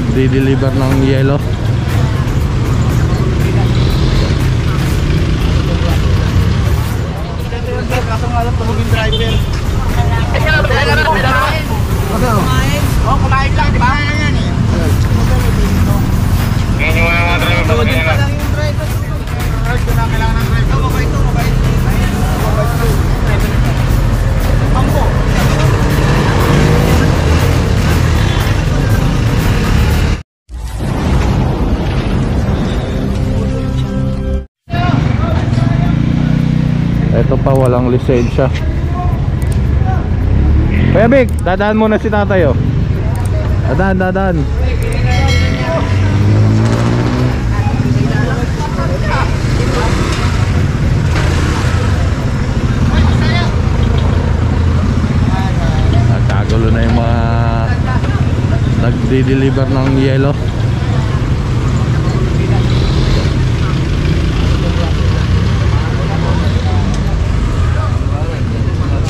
nagdi-deliver ng yelo. Kaso nga lang tumugin driver. Kumain lang, di ba? Yan eh. Yan yung mga driver. Tumugin pa lang yung driver. Ito na kailangan ng driver. Mabait ito, mabait. Mambo. Ito pa, walang lisensya. Kuya Big, dadaan muna si tatay, oh. Dadaan. Nagkagulo na yung mga nagdi-deliver ng yelo.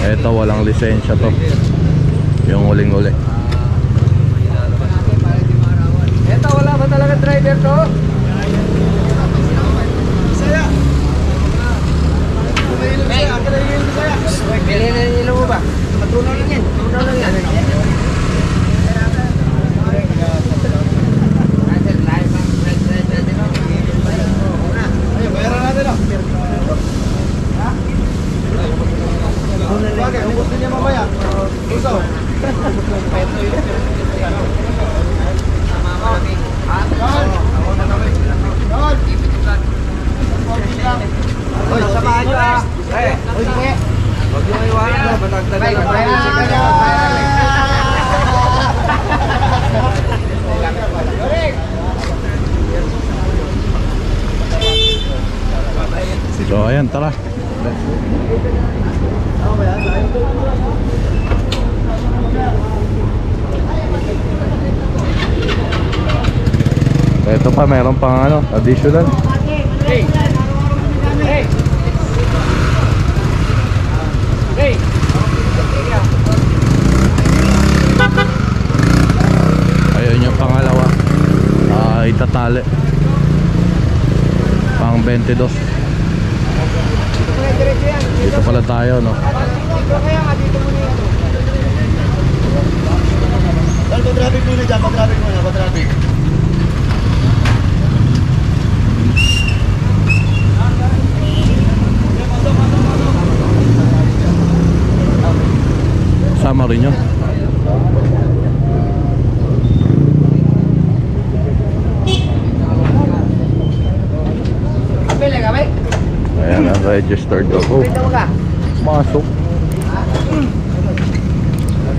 Ito, walang lisensya to. Yung huling-huli. Ito, wala ba talaga driver to? Saya. Bilhin na yung ilaw mo ba? Matunaw lang yan. Matunaw lang yan. Bayaran natin o. Bagay, kung gusto niya mamaya, gusto. Oy, samahan nyo ah. Oy, sige. Huwag nyo iwanan mo, matagdagan ang privacy ka niya. So ayan, tara. Ito pa, meron pang ano, additional. Hey. Hey. Hey. Ayun yung pangalawa. Itatali. Pang 22. Dito pala tayo, no? Dito kaya nga, dito muna ito. Pag-traffic muna dyan, pag-traffic muna, pag-traffic. Sama rin yun. Ayan ang registered ako. Masok.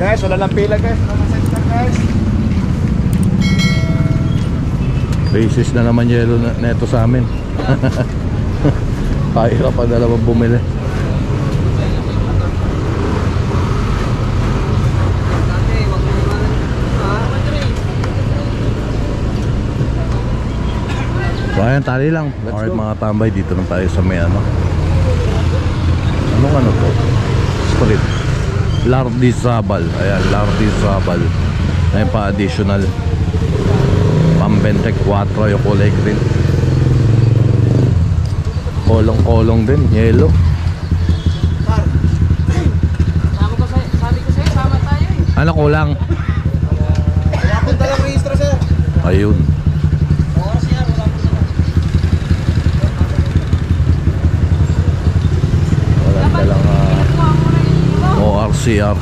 Guys, wala lang pila guys. Basis na naman yelo neto sa amin. Kahirap pa na naman bumili. So ayan, tali lang. Alright mga tambay, dito na tayo sa may ano. Anong ano to? Street Lardizabal. Ayan, Lardizabal. Ayan pa additional. Pang 24 yung kulay green. Kolong-kolong din, yellow. Sabi ko sa'yo, sama tayo eh. Ano kulang? Wala akong dalang registro sir. Ayun. Walang ORCR.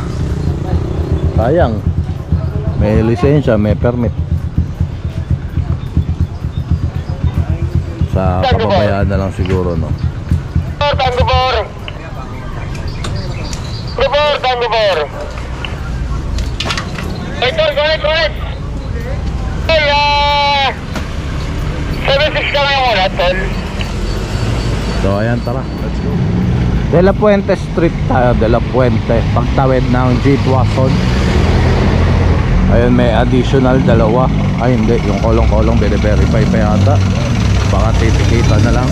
Sayang. May lisensya, may permit. Sa papabayaan na lang siguro, no? Tango bor. Ito, go ahead. Ay, 76 ka nga muna, tol. So ayan, tara, let's go. De La Puente Street tayo, De La Puente, pagtawid ng G. Tuason. Ayun, may additional dalawa. Ay hindi, yung kolong-kolong verify pa yata. Baka titikita na lang.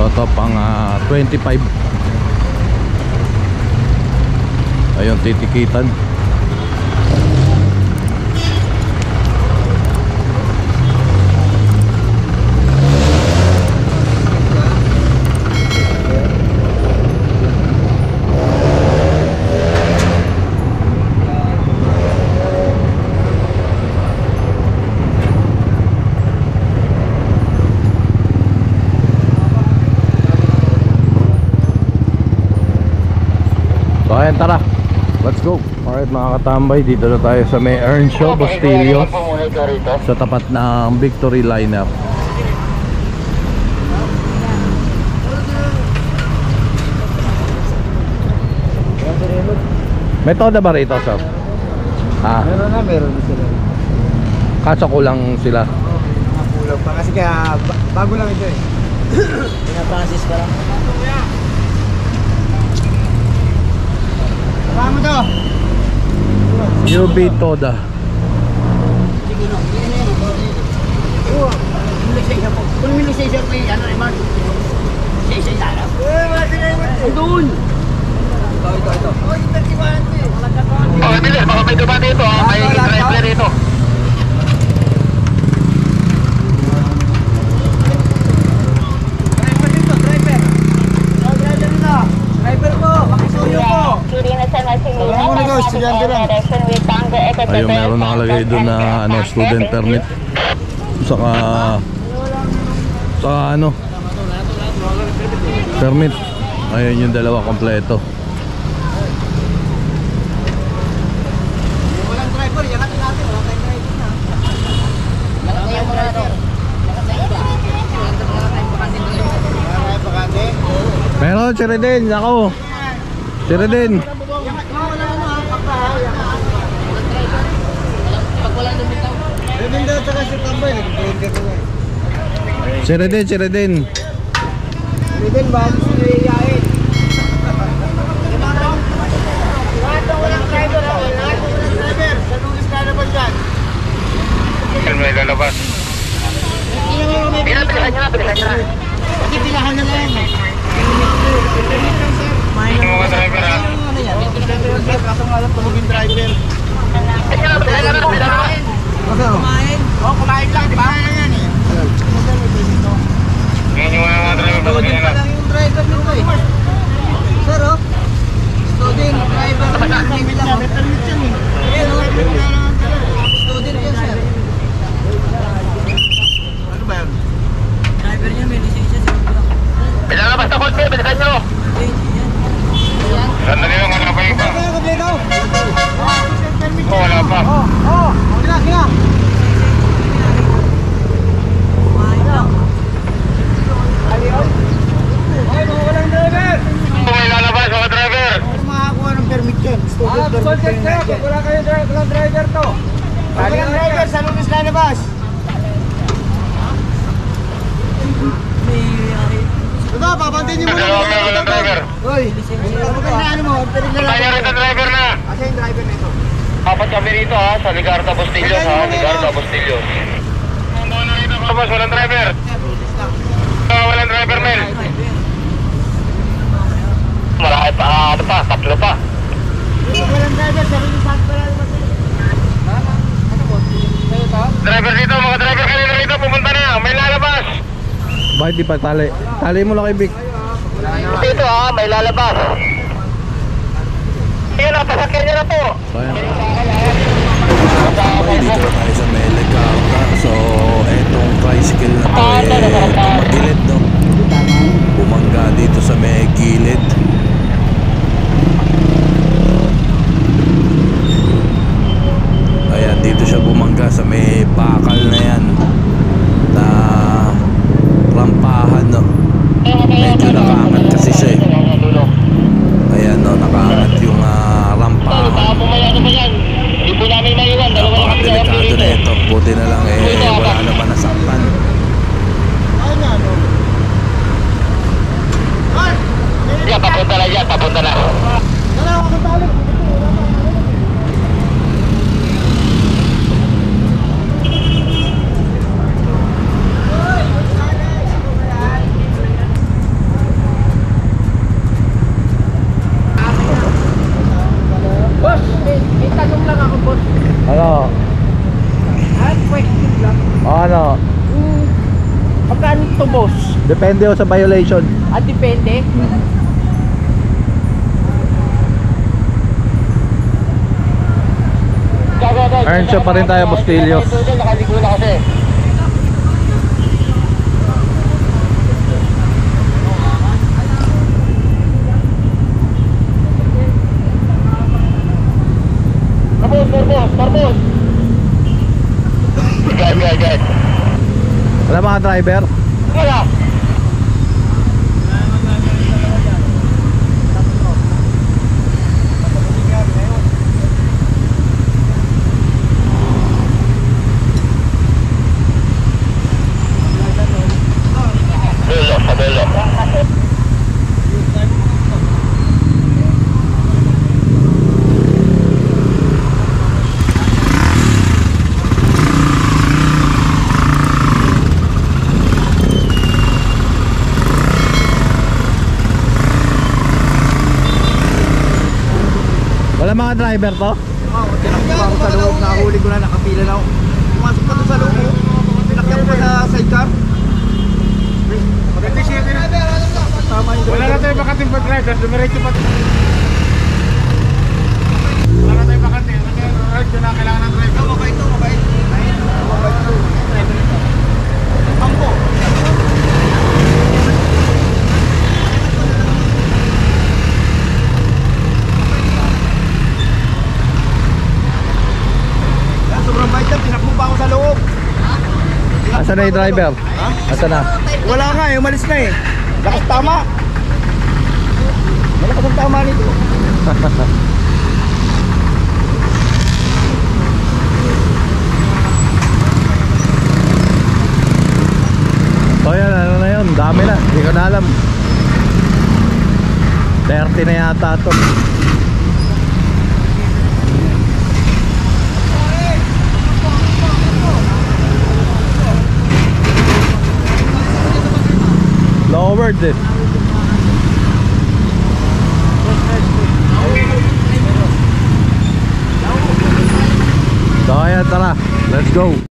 So ito pang 25. Ayun, titikitan. So ayan, tara, let's go. Alright mga katambay, dito na tayo sa may Earnshaw, Bastillos, sa tapat ng Victory lineup. May toda ba rito, sir? Meron na sila. Kaso kulang sila. Kulang pa kasi kaya bago lang ito eh. Pinaprasis pa lang. Saan mo to? UB Toda. Kung milisensya ko yung ano naman. Lisensya yung sarap. Doon! Ito. Oh, yung 31 eh. Oh, bilis, baka may dumaan dito ha. May driver dito. Driver dito, driver. Driver dito. Driver ko, makisuyo ko. Ayun, meron nakalagay doon na ano, student permit. Saka ano, permit. Ayun yung dalawa kompleto. Walang driver, yangatin natin. Wala tayong driver na. Wala tayong driver. Wala tayong bakante. Meron, Cheredin, ako. Cheredin. Cheredin. Ridin ba? Gusto nyo iyayin? Lahat ng walang driver ako. Lahat ng walang driver. Sa Luis ka na ba dyan? May lalabas. Bilisan nyo na. Kasi pilahan na lang. Yung mga driver ha. Kaso nga lang tumugin driver. Bilisan. Kumain? Oo, kumain lang. Di ba? Yan eh. Ngayon yung mga driver. Student pa lang yung driver nito eh. Sir oh. Student, driver. May permit yan eh. Ayan oh. Student yan sir. Ano ba yan? Driver niya may lisensya sir. Pinalabas na konti, bilisan nyo. Sandali lang, wala pa yung pa. Oh, wala pa. Oo. Kina. Ay, mga walang driver. May lalabas, mga driver. Kung makakuha ng permit yun. Student permit yun. Pag wala kayo walang driver to. Pag walang driver, sa Lunes lalabas. Ito, papantin niyo muna. Walang driver. Uy, kapag na ano mo, Tayo rin ang driver na. Asa yung driver na ito? Apat kami rito ha, sa Ligarda Bustillos ha, Ligarda Bustillos. Tapos walang driver. Walang driver, Mel. Marami pa, ano pa, tatlo pa. Walang driver, sa Lunes lalabas. Ano po? Sa'yo to? Driver dito, mga driver kanina rito, pumunta na, may lalabas. Bakit di pa tali? Tali mo lang kay Vic. Dito ha, may lalabas. Yan na, pasakyan niya na po. So ayan. Dito na tayo sa may Legata. So etong tricycle na to tumagilid no. Bumangga dito sa may gilid. Ayan, dito siya bumangga sa may bakal na yan na rampahan no. Medyo nakaangat kasi siya eh. Ayan no, nakaangat yung rampahan. Hindi po namin maiwan, dalawa na kami Napakadelikado na ito. Buti na lang wala naman nasaktan. Yan, papunta na yan, papunta na. Boss, may tanong lang ako, boss. Ano? Question lang. Ano? Magkano ito, boss? Depende sa violation. Depende. Earnshaw pa rin tayo, Bastillos. Nakaligo na kasi. guide. Wala mga driver? Wala. Belok, sa belok. Wala mga driver to? Tinakbo ako sa loob, nakahuli ko na, nakapila na ako. Pumasok pa doon sa loob mo. Tinakbo pa sa sidecar. Tama yung Wala na tayo bakating pa driver, dumiretso pa. Wala na tayo bakating, radyo na kailangan ng driver. mabait to, mabait. Mabait to. Ambo. Sobrang bait yan, tinakbo pa ako sa loob. Asan na yung driver? Asan na? Wala nga eh, umalis na eh. Lakas tama. Malakas ang tama nito. So yan, ano na yun? Dami na, hindi ko na alam. 30 na yata to. Lowered it. So ayan, tara, let's go.